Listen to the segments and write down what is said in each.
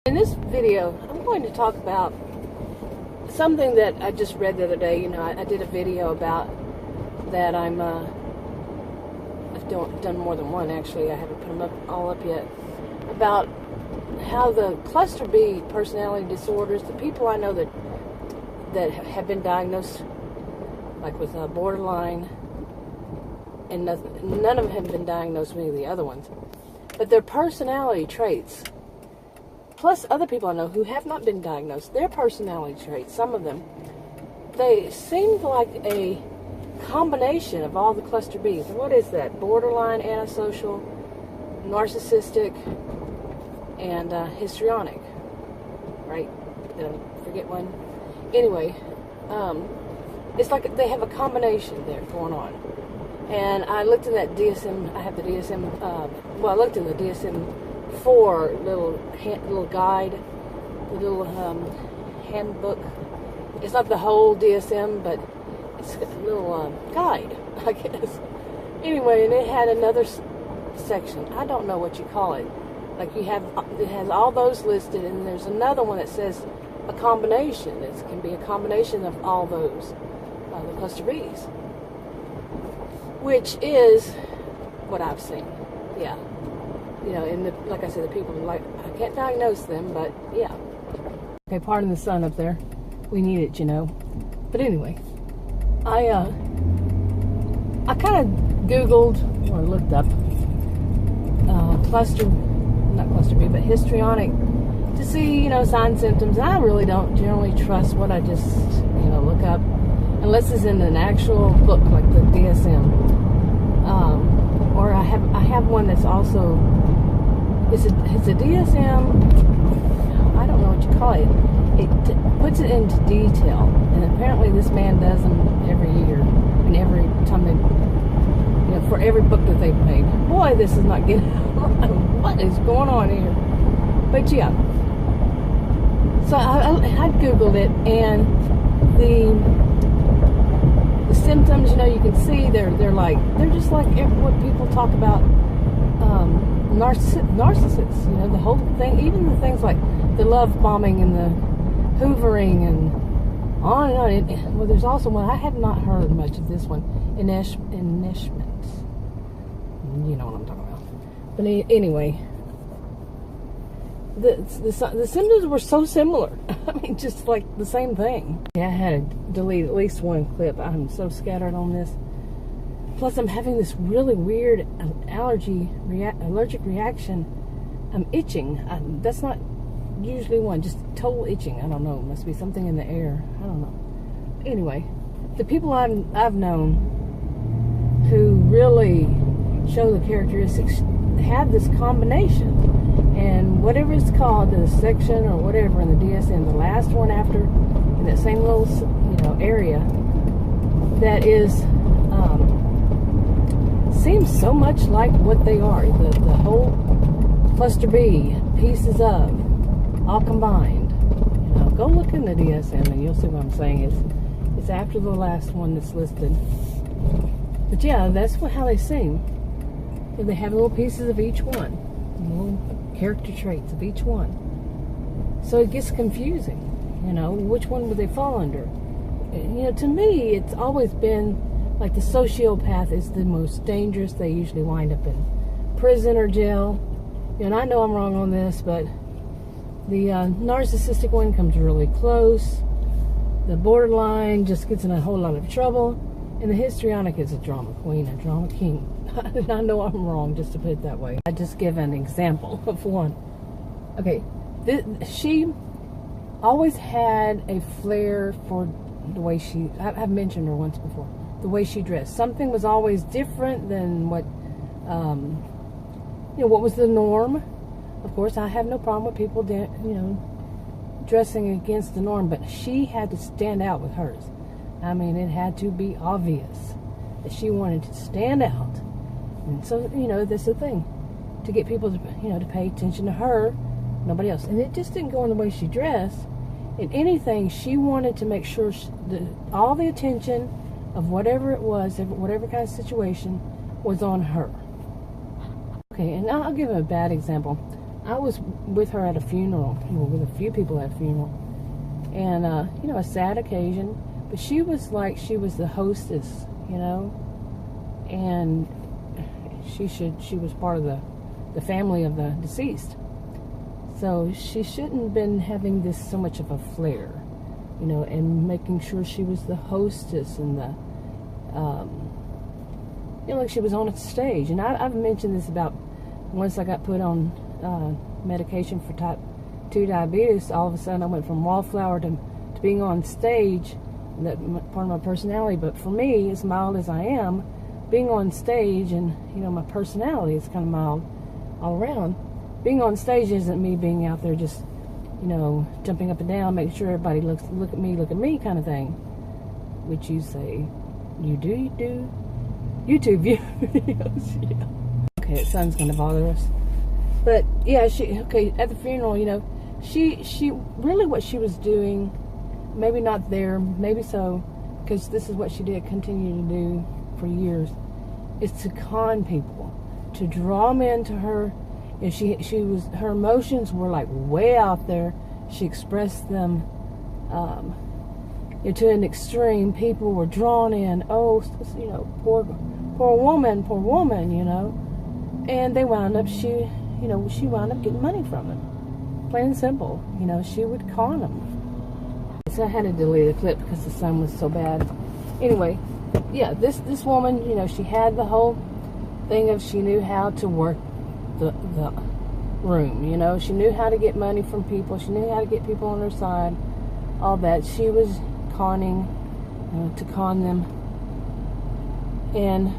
In this video, I'm going to talk about something that I just read the other day. You know, I did a video about that I've done more than one actually. I haven't put them all up yet. About how the cluster B personality disorders, the people I know that have been diagnosed like with borderline, and none of them have been diagnosed with any of the other ones, but their personality traits, plus other people I know who have not been diagnosed, their personality traits, some of them, they seem like a combination of all the cluster Bs. What is that? Borderline, antisocial, narcissistic, and histrionic, right? Did I forget one? Anyway, it's like they have a combination there going on. And I looked in that DSM, I have the DSM, I looked in the DSM-IV little guide, the little handbook. It's not the whole DSM, but it's a little guide, I guess. Anyway, and it had another section. I don't know what you call it. Like it has all those listed, and there's another one that says a combination. It can be a combination of all those, the cluster Bs, which is what I've seen. Yeah, you know, and like I said, the people like I can't diagnose them, but yeah. Okay, pardon the sun up there. We need it, you know. But anyway, I kind of Googled or looked up not cluster B, but histrionic, to see, you know, signs, symptoms. And I really don't generally trust what I just, you know, look up, unless it's in an actual book like the DSM. Or I have one that's also, it's a DSM, I don't know what you call it. It puts it into detail, and apparently this man does them every year, and every time they, you know, for every book that they've made. Boy, this is not getting right. What is going on here? But yeah, so I Googled it, and the symptoms, you know, you can see they're just like what people talk about narcissists. You know, the whole thing, even the things like the love bombing and the hoovering and on and on. Well, there's also one I have not heard much of. This one, enmeshment. You know what I'm talking about. But anyway, the symptoms were so similar. I mean, just like the same thing. Yeah, I had to delete at least one clip. I'm so scattered on this. Plus, I'm having this really weird allergic reaction. I'm itching. That's not usually one, just total itching. I don't know. It must be something in the air. I don't know. Anyway, the people I've known who really show the characteristics have this combination, and whatever it's called, the section or whatever in the DSM, the last one after in that same little, you know, area, that is seems so much like what they are. The whole cluster B, pieces of, all combined. You know, go look in the DSM and you'll see what I'm saying. It's after the last one that's listed. But yeah, that's how they seem. They have little pieces of each one, little character traits of each one. So it gets confusing, you know, which one would they fall under? You know, to me, it's always been like the sociopath is the most dangerous. They usually wind up in prison or jail. And I know I'm wrong on this, but the narcissistic one comes really close. The borderline just gets in a whole lot of trouble. And the histrionic is a drama queen, a drama king. I know I'm wrong, just to put it that way. I just give an example of one. Okay, she always had a flair for the way she, I've mentioned her once before, the way she dressed. Something was always different than what, you know, what was the norm. Of course, I have no problem with people, you know, dressing against the norm, but she had to stand out with hers. I mean, it had to be obvious that she wanted to stand out. And so, you know, that's the thing. To get people to, you know, to pay attention to her, nobody else. And it just didn't go in the way she dressed. In anything, she wanted to make sure all the attention of whatever it was, whatever kind of situation, was on her. Okay, and I'll give a bad example. I was with her at a funeral, with a few people at a funeral, and a sad occasion. But she was the hostess, and she was part of the family of the deceased. So she shouldn't have been having this so much of a flair, and making sure she was the hostess and the, like she was on a stage. And I've mentioned this about once I got put on medication for type 2 diabetes. All of a sudden I went from wallflower to being on stage, that part of my personality. But for me, as mild as I am, being on stage, and my personality is kind of mild all around, being on stage isn't me being out there just jumping up and down, making sure everybody look at me kind of thing, which you say you do YouTube videos. Yeah. Okay, the sun's gonna bother us. But yeah, at the funeral, she really, what she was doing, maybe not there, maybe so, because this is what she did continue to do for years, is to con people, to draw them into her. Her emotions were like way out there. She expressed them to an extreme. People were drawn in. Oh, poor woman, and they wound up. She wound up getting money from it. Plain and simple. She would con them. So I had to delete the clip because the sun was so bad. Anyway, yeah, this woman, she had the whole thing of she knew how to work the room, she knew how to get money from people, she knew how to get people on her side, all that. She was conning to con them. And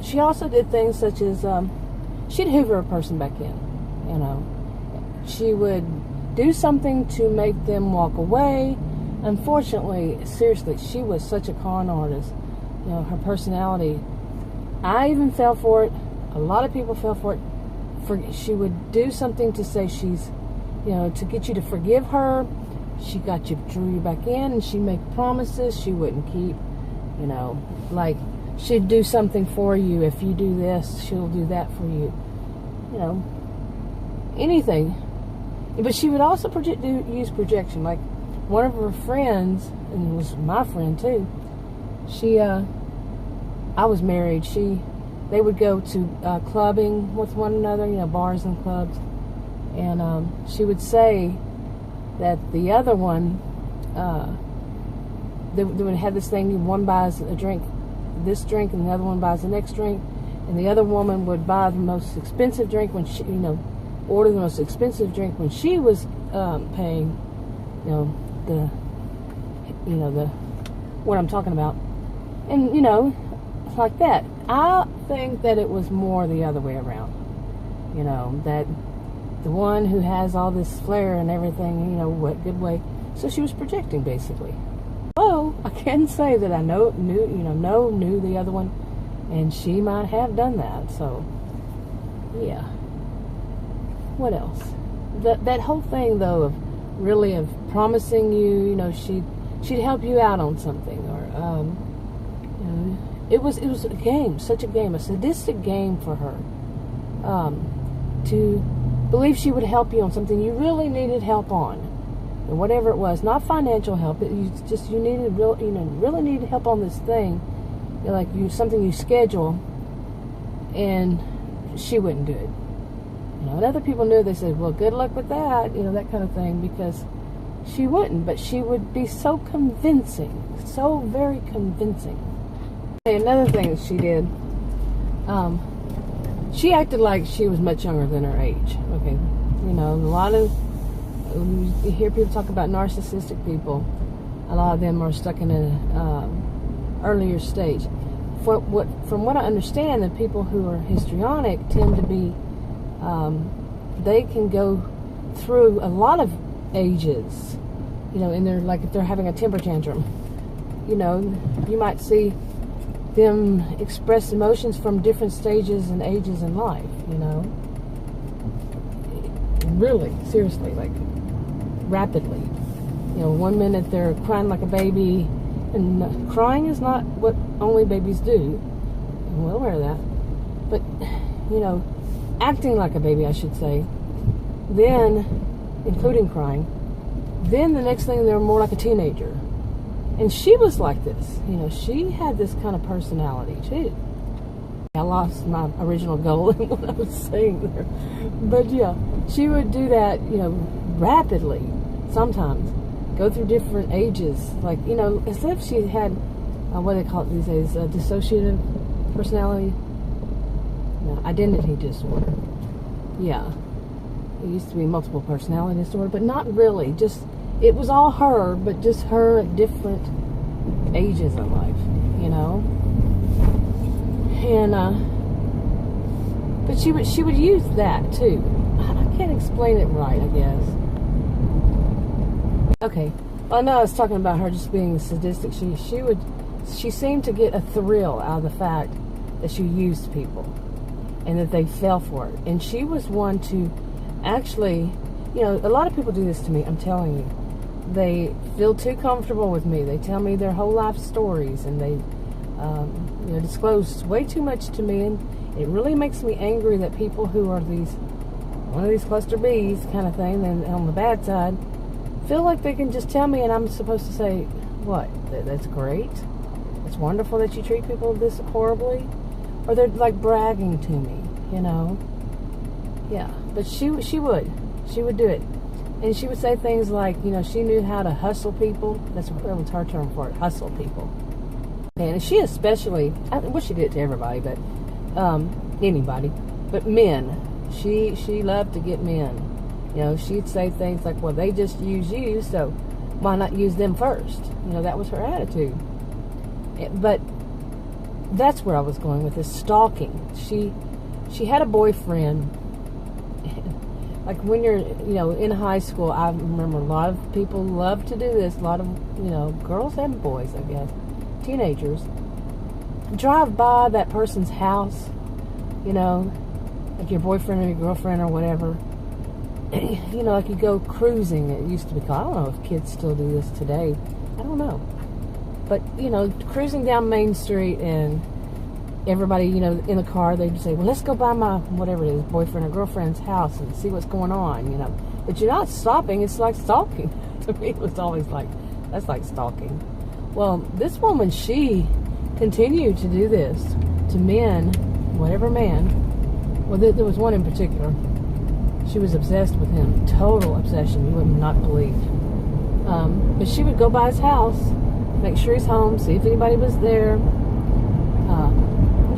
she also did things such as she'd hoover a person back in, she would do something to make them walk away. Unfortunately, seriously, she was such a con artist. Her personality, I even fell for it. A lot of people fell for it. She would do something to say she's, to get you to forgive her. She drew you back in, and she'd make promises she wouldn't keep. Like she'd do something for you. If you do this, she'll do that for you. Anything. But she would also use projection. Like one of her friends, and it was my friend too. I was married. They would go to clubbing with one another, bars and clubs. And she would say that the other one, they would have this thing, one buys a drink, this drink, and the other one buys the next drink. And the other woman would buy the most expensive drink when she, order the most expensive drink when she was paying, what I'm talking about. And, like that. I think that it was more the other way around. That the one who has all this flair and everything, what good way. So she was projecting, basically. Oh, I can say that I knew the other one, and she might have done that. So, yeah. What else? That whole thing, though, of promising you, she'd help you out on something, or it was a game, such a game, a sadistic game for her, to believe she would help you on something you really needed help on, and whatever it was, not financial help. You needed really needed help on this thing, something you schedule, and she wouldn't do it. And other people knew. They said, "Well, good luck with that," that kind of thing, because she wouldn't. But she would be so convincing, so very convincing. Another thing that she did, she acted like she was much younger than her age. Okay, a lot of, you hear people talk about narcissistic people. A lot of them are stuck in an earlier stage. From what I understand, the people who are histrionic tend to be, they can go through a lot of ages. And they're like, if they're having a temper tantrum, you might see them express emotions from different stages and ages in life, really, seriously, like rapidly. 1 minute they're crying like a baby, and crying is not what only babies do. I'm well aware of that. But, acting like a baby, I should say, then, including crying. Then the next thing, they were more like a teenager. And she was like this. She had this kind of personality, too. I lost my original goal in what I was saying there. But, yeah, she would do that, rapidly, sometimes. Go through different ages. Like, as if she had, what do they call it these days? Dissociative personality? No, identity disorder. Yeah. It used to be multiple personality disorder, but not really. Just, it was all her, but just her at different ages in life, And, but she would use that too. I can't explain it right, I guess. Okay. Well, I know I was talking about her just being sadistic. She seemed to get a thrill out of the fact that she used people and that they fell for it. And she was one to actually, a lot of people do this to me, I'm telling you. They feel too comfortable with me. They tell me their whole life stories, and they disclose way too much to me, and it really makes me angry that people who are one of these cluster Bs kind of thing, and on the bad side, feel like they can just tell me, and I'm supposed to say, what? That's great. It's wonderful that you treat people this horribly, or they're like bragging to me, Yeah, but she would do it. And she would say things like, she knew how to hustle people. That was her term for it, hustle people. And she especially, she did it to everybody, but anybody, but men. She loved to get men. She'd say things like, well, they just use you, so why not use them first? That was her attitude. But that's where I was going with this stalking. She had a boyfriend. Like when you're, in high school, I remember a lot of people love to do this. A lot of, girls and boys, I guess, teenagers, drive by that person's house, like your boyfriend or your girlfriend or whatever. Like you go cruising, it used to be called. I don't know if kids still do this today. I don't know. But, cruising down Main Street, and everybody, in the car, they'd say, well, let's go by my, whatever it is, boyfriend or girlfriend's house and see what's going on, But you're not stopping. It's like stalking. To me, it was always like, that's like stalking. Well, this woman, she continued to do this to men, whatever man. Well, there was one in particular. She was obsessed with him. Total obsession. You would not believe. But she would go by his house, make sure he's home, see if anybody was there.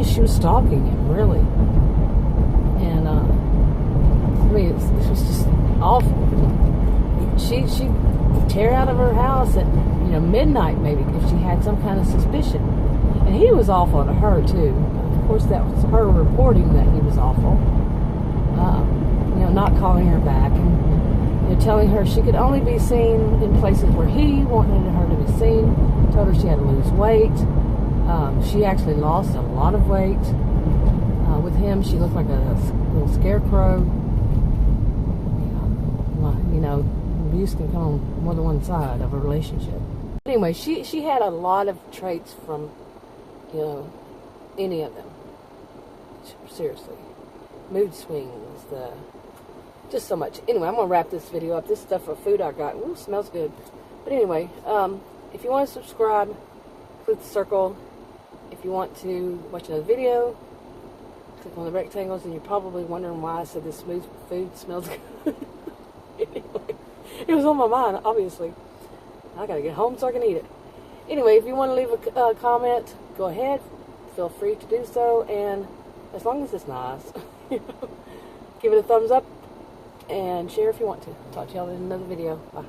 She was stalking him, really. And, it was just awful. She'd tear out of her house at, midnight maybe, if she had some kind of suspicion. And he was awful to her, too. Of course, that was her reporting that he was awful. Not calling her back and telling her she could only be seen in places where he wanted her to be seen. Told her she had to lose weight. She actually lost a lot of weight. With him, she looked like a little scarecrow. Abuse can come on more than one side of a relationship. Anyway, she had a lot of traits from, any of them. Seriously. Mood swings, just so much. Anyway, I'm going to wrap this video up. This stuff for food I got. Ooh, smells good. But anyway, if you want to subscribe, click the circle. If you want to watch another video, click on the rectangles, and you're probably wondering why I said this smooth food smells good. Anyway, it was on my mind, obviously. I gotta get home so I can eat it. Anyway, if you want to leave a comment, go ahead. Feel free to do so, and as long as it's nice, give it a thumbs up, and share if you want to. Talk to y'all in another video. Bye.